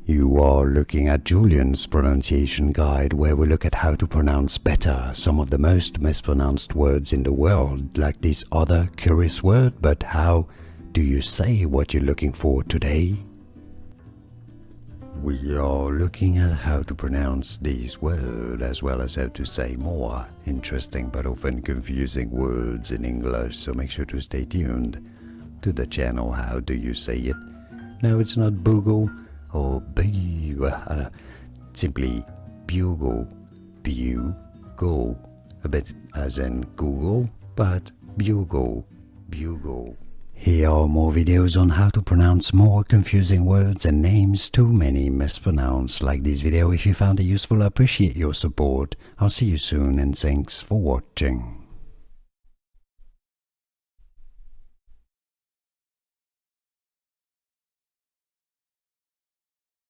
You are looking at Julian's pronunciation guide, where we look at how to pronounce better some of the most mispronounced words in the world, like this other curious word. But how do you say what you're looking for today? We are looking at how to pronounce this word, as well as how to say more interesting but often confusing words in English, so make sure to stay tuned to the channel. How do you say it? No, it's not bugle or bugle, simply bugle, bugle, a bit as in Google, but bugle, bugle. Here are more videos on how to pronounce more confusing words and names too many mispronounced. Like this video if you found it useful. I appreciate your support. I'll see you soon and thanks for watching.